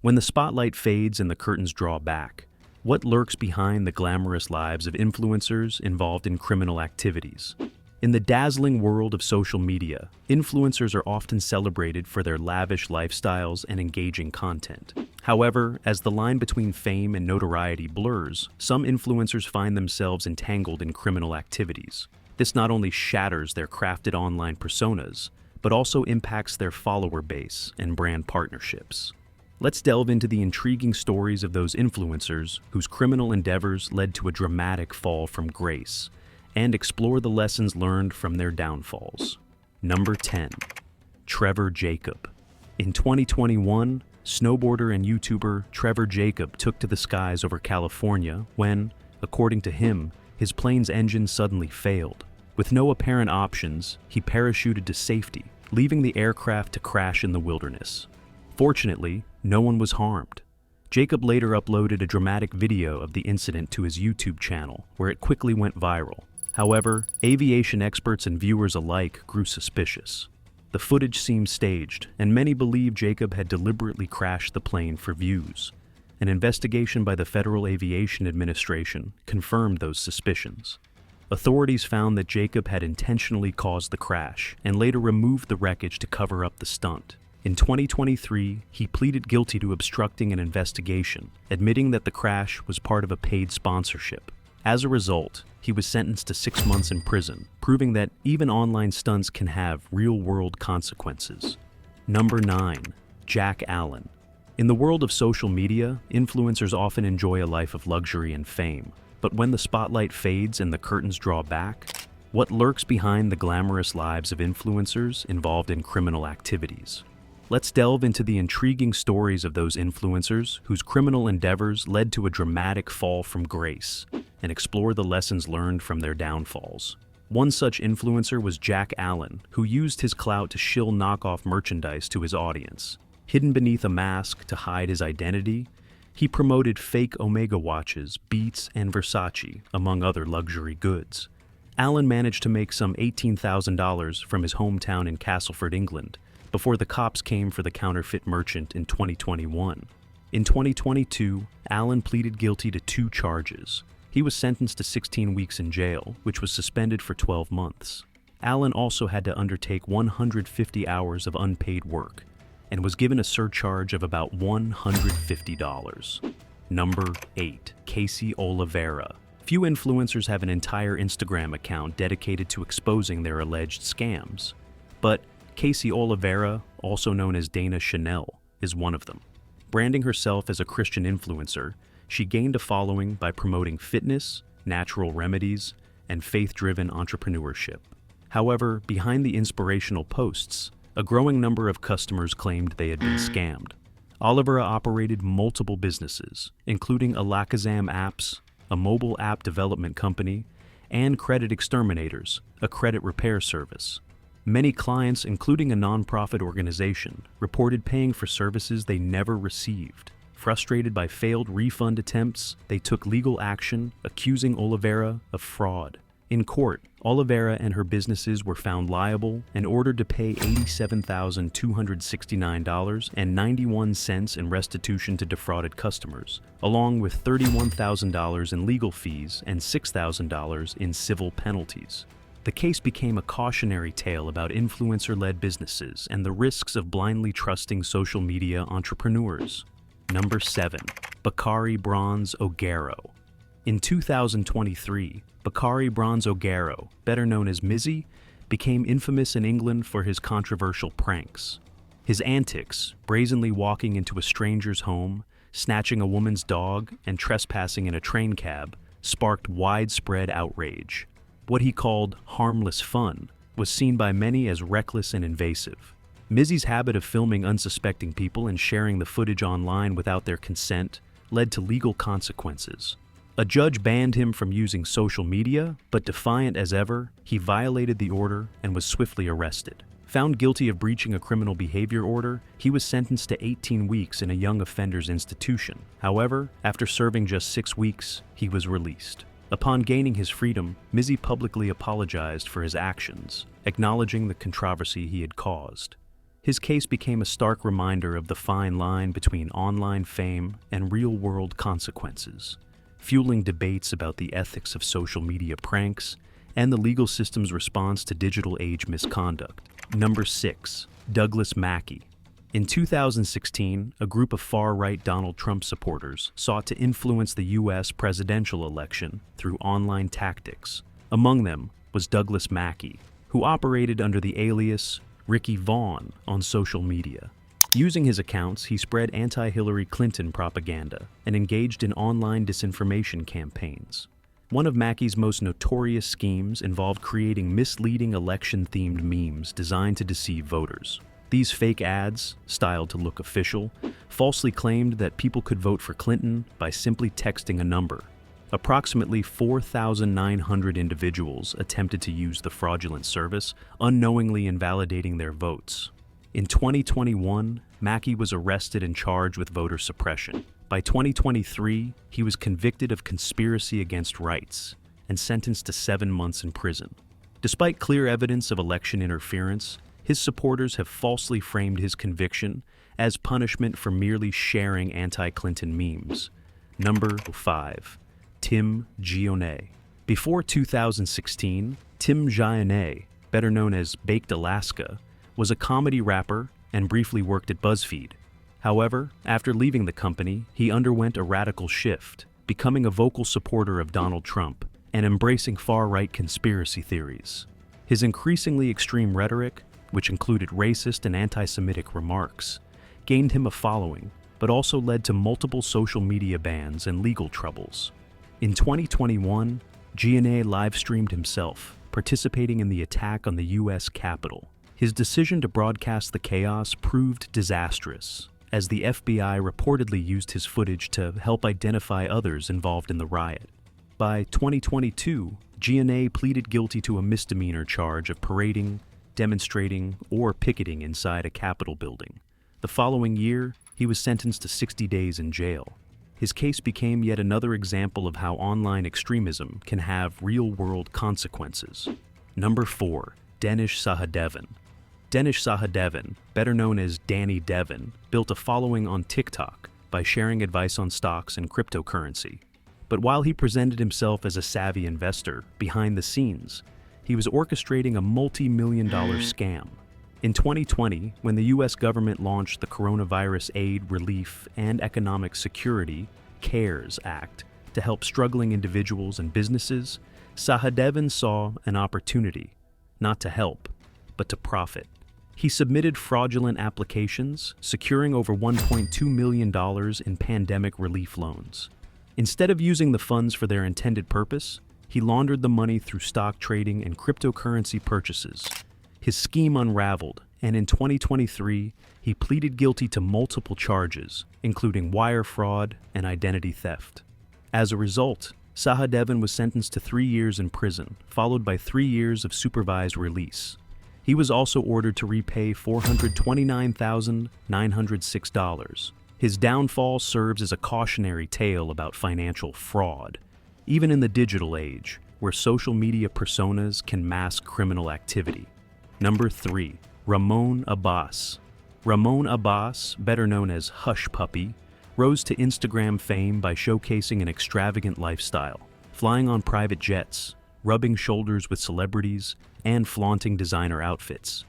When the spotlight fades and the curtains draw back, what lurks behind the glamorous lives of influencers involved in criminal activities? In the dazzling world of social media, influencers are often celebrated for their lavish lifestyles and engaging content. However, as the line between fame and notoriety blurs, some influencers find themselves entangled in criminal activities. This not only shatters their crafted online personas, but also impacts their follower base and brand partnerships. Let's delve into the intriguing stories of those influencers whose criminal endeavors led to a dramatic fall from grace, and explore the lessons learned from their downfalls. Number 10. Trevor Jacob. In 2021, snowboarder and YouTuber Trevor Jacob took to the skies over California when, according to him, his plane's engine suddenly failed. With no apparent options, he parachuted to safety, leaving the aircraft to crash in the wilderness. Fortunately, no one was harmed. Jacob later uploaded a dramatic video of the incident to his YouTube channel, where it quickly went viral. However, aviation experts and viewers alike grew suspicious. The footage seemed staged, and many believed Jacob had deliberately crashed the plane for views. An investigation by the Federal Aviation Administration confirmed those suspicions. Authorities found that Jacob had intentionally caused the crash and later removed the wreckage to cover up the stunt. In 2023, he pleaded guilty to obstructing an investigation, admitting that the crash was part of a paid sponsorship. As a result, he was sentenced to 6 months in prison, proving that even online stunts can have real-world consequences. Number 9. Jack Allen. In the world of social media, influencers often enjoy a life of luxury and fame. But when the spotlight fades and the curtains draw back, what lurks behind the glamorous lives of influencers involved in criminal activities? Let's delve into the intriguing stories of those influencers whose criminal endeavors led to a dramatic fall from grace, and explore the lessons learned from their downfalls. One such influencer was Jack Allen, who used his clout to shill knockoff merchandise to his audience. Hidden beneath a mask to hide his identity, he promoted fake Omega watches, Beats, and Versace, among other luxury goods. Allen managed to make some $18,000 from his hometown in Castleford, England, before the cops came for the counterfeit merchant in 2021. In 2022, Allen pleaded guilty to 2 charges. He was sentenced to 16 weeks in jail, which was suspended for 12 months. Allen also had to undertake 150 hours of unpaid work, and was given a surcharge of about $150. Number 8. Casey Oliveira. Few influencers have an entire Instagram account dedicated to exposing their alleged scams, but Casey Oliveira, also known as Dana Chanel, is one of them. Branding herself as a Christian influencer, she gained a following by promoting fitness, natural remedies, and faith-driven entrepreneurship. However, behind the inspirational posts, a growing number of customers claimed they had been scammed. Oliveira operated multiple businesses, including Alakazam Apps, a mobile app development company, and Credit Exterminators, a credit repair service. Many clients, including a nonprofit organization, reported paying for services they never received. Frustrated by failed refund attempts, they took legal action, accusing Oliveira of fraud. In court, Oliveira and her businesses were found liable and ordered to pay $87,269.91 in restitution to defrauded customers, along with $31,000 in legal fees and $6,000 in civil penalties. The case became a cautionary tale about influencer-led businesses and the risks of blindly trusting social media entrepreneurs. Number 7. Bakari Bronze O'Garo. In 2023, Bakari Bronze O'Garo, better known as Mizzy, became infamous in England for his controversial pranks. His antics, brazenly walking into a stranger's home, snatching a woman's dog, and trespassing in a train cab, sparked widespread outrage. What he called harmless fun was seen by many as reckless and invasive. Mizzy's habit of filming unsuspecting people and sharing the footage online without their consent led to legal consequences. A judge banned him from using social media, but defiant as ever, he violated the order and was swiftly arrested. Found guilty of breaching a criminal behavior order, he was sentenced to 18 weeks in a young offenders institution. However, after serving just 6 weeks, he was released. Upon gaining his freedom, Mizzy publicly apologized for his actions, acknowledging the controversy he had caused. His case became a stark reminder of the fine line between online fame and real-world consequences, fueling debates about the ethics of social media pranks and the legal system's response to digital age misconduct. Number 6. Douglas Mackey. In 2016, a group of far-right Donald Trump supporters sought to influence the U.S. presidential election through online tactics. Among them was Douglas Mackey, who operated under the alias Ricky Vaughn on social media. Using his accounts, he spread anti-Hillary Clinton propaganda and engaged in online disinformation campaigns. One of Mackey's most notorious schemes involved creating misleading election-themed memes designed to deceive voters. These fake ads, styled to look official, falsely claimed that people could vote for Clinton by simply texting a number. Approximately 4,900 individuals attempted to use the fraudulent service, unknowingly invalidating their votes. In 2021, Mackey was arrested and charged with voter suppression. By 2023, he was convicted of conspiracy against rights and sentenced to 7 months in prison. Despite clear evidence of election interference, his supporters have falsely framed his conviction as punishment for merely sharing anti-Clinton memes. Number 5. Tim Gionnet. Before 2016, Tim Gionnet, better known as Baked Alaska, was a comedy rapper and briefly worked at BuzzFeed. However, after leaving the company, he underwent a radical shift, becoming a vocal supporter of Donald Trump and embracing far-right conspiracy theories. His increasingly extreme rhetoric, which included racist and anti-Semitic remarks, gained him a following, but also led to multiple social media bans and legal troubles. In 2021, Gionnet live-streamed himself, participating in the attack on the U.S. Capitol. His decision to broadcast the chaos proved disastrous, as the FBI reportedly used his footage to help identify others involved in the riot. By 2022, Gionnet pleaded guilty to a misdemeanor charge of parading, demonstrating, or picketing inside a Capitol building. The following year, he was sentenced to 60 days in jail. His case became yet another example of how online extremism can have real-world consequences. Number 4. Danish Sahadevan. Danish Sahadevan, better known as Danny Devin, built a following on TikTok by sharing advice on stocks and cryptocurrency. But while he presented himself as a savvy investor, behind the scenes, he was orchestrating a multi-million-dollar scam. In 2020, when the U.S. government launched the Coronavirus Aid, Relief, and Economic Security (CARES) Act to help struggling individuals and businesses, Sahadevan saw an opportunity, not to help, but to profit. He submitted fraudulent applications, securing over $1.2 million in pandemic relief loans. Instead of using the funds for their intended purpose, he laundered the money through stock trading and cryptocurrency purchases. His scheme unraveled, and in 2023, he pleaded guilty to multiple charges, including wire fraud and identity theft. As a result, Sahadevan was sentenced to 3 years in prison, followed by 3 years of supervised release. He was also ordered to repay $429,906. His downfall serves as a cautionary tale about financial fraud, even in the digital age, where social media personas can mask criminal activity. Number 3. Ramon Abbas. Ramon Abbas, better known as Hush Puppy, rose to Instagram fame by showcasing an extravagant lifestyle, flying on private jets, rubbing shoulders with celebrities, and flaunting designer outfits.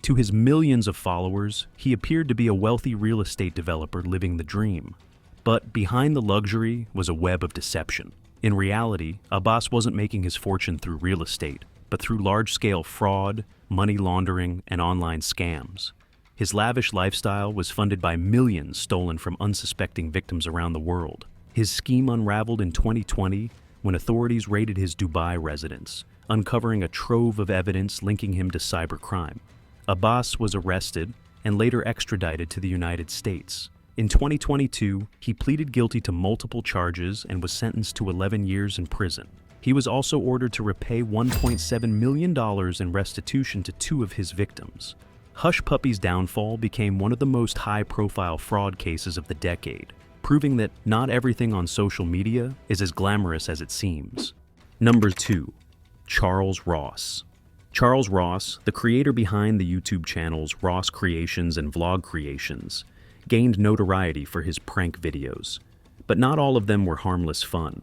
To his millions of followers, he appeared to be a wealthy real estate developer living the dream. But behind the luxury was a web of deception. In reality, Abbas wasn't making his fortune through real estate, but through large-scale fraud, money laundering, and online scams. His lavish lifestyle was funded by millions stolen from unsuspecting victims around the world. His scheme unraveled in 2020 when authorities raided his Dubai residence, uncovering a trove of evidence linking him to cybercrime. Abbas was arrested and later extradited to the United States. In 2022, he pleaded guilty to multiple charges and was sentenced to 11 years in prison. He was also ordered to repay $1.7 million in restitution to 2 of his victims. Hush Puppy's downfall became one of the most high-profile fraud cases of the decade, proving that not everything on social media is as glamorous as it seems. Number 2. Charles Ross. Charles Ross, the creator behind the YouTube channels Ross Creations and Vlog Creations, gained notoriety for his prank videos. But not all of them were harmless fun.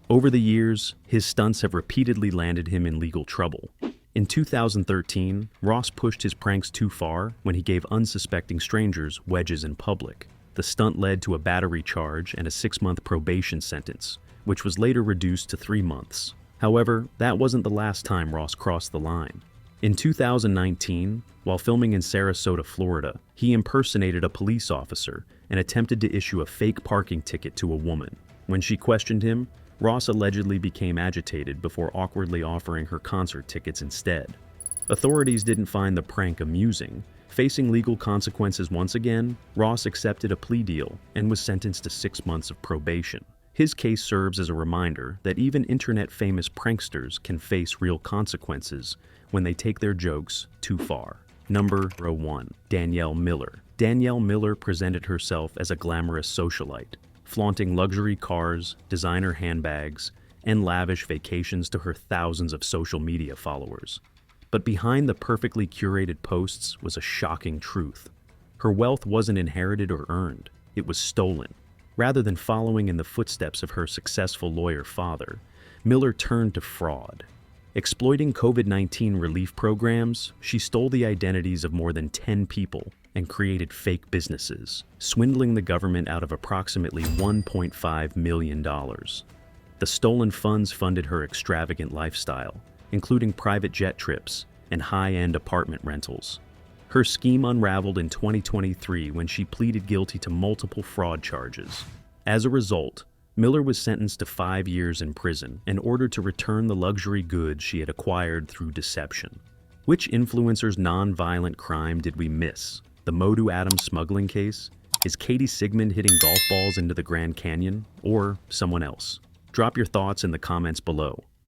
Over the years, his stunts have repeatedly landed him in legal trouble. In 2013, Ross pushed his pranks too far when he gave unsuspecting strangers wedges in public. The stunt led to a battery charge and a 6-month probation sentence, which was later reduced to 3 months. However, that wasn't the last time Ross crossed the line. In 2019, while filming in Sarasota, Florida, he impersonated a police officer and attempted to issue a fake parking ticket to a woman. When she questioned him, Ross allegedly became agitated before awkwardly offering her concert tickets instead. Authorities didn't find the prank amusing. Facing legal consequences once again, Ross accepted a plea deal and was sentenced to 6 months of probation. His case serves as a reminder that even internet-famous pranksters can face real consequences when they take their jokes too far. Number 1. Danielle Miller. Danielle Miller presented herself as a glamorous socialite, flaunting luxury cars, designer handbags, and lavish vacations to her thousands of social media followers. But behind the perfectly curated posts was a shocking truth. Her wealth wasn't inherited or earned, it was stolen. Rather than following in the footsteps of her successful lawyer father, Miller turned to fraud. Exploiting COVID-19 relief programs, she stole the identities of more than 10 people and created fake businesses, swindling the government out of approximately $1.5 million. The stolen funds funded her extravagant lifestyle, including private jet trips and high-end apartment rentals. Her scheme unraveled in 2023 when she pleaded guilty to multiple fraud charges. As a result, Miller was sentenced to 5 years in prison and ordered to return the luxury goods she had acquired through deception. Which influencer's non-violent crime did we miss? The Modu Adams smuggling case? Is Katie Sigmund hitting golf balls into the Grand Canyon? Or someone else? Drop your thoughts in the comments below.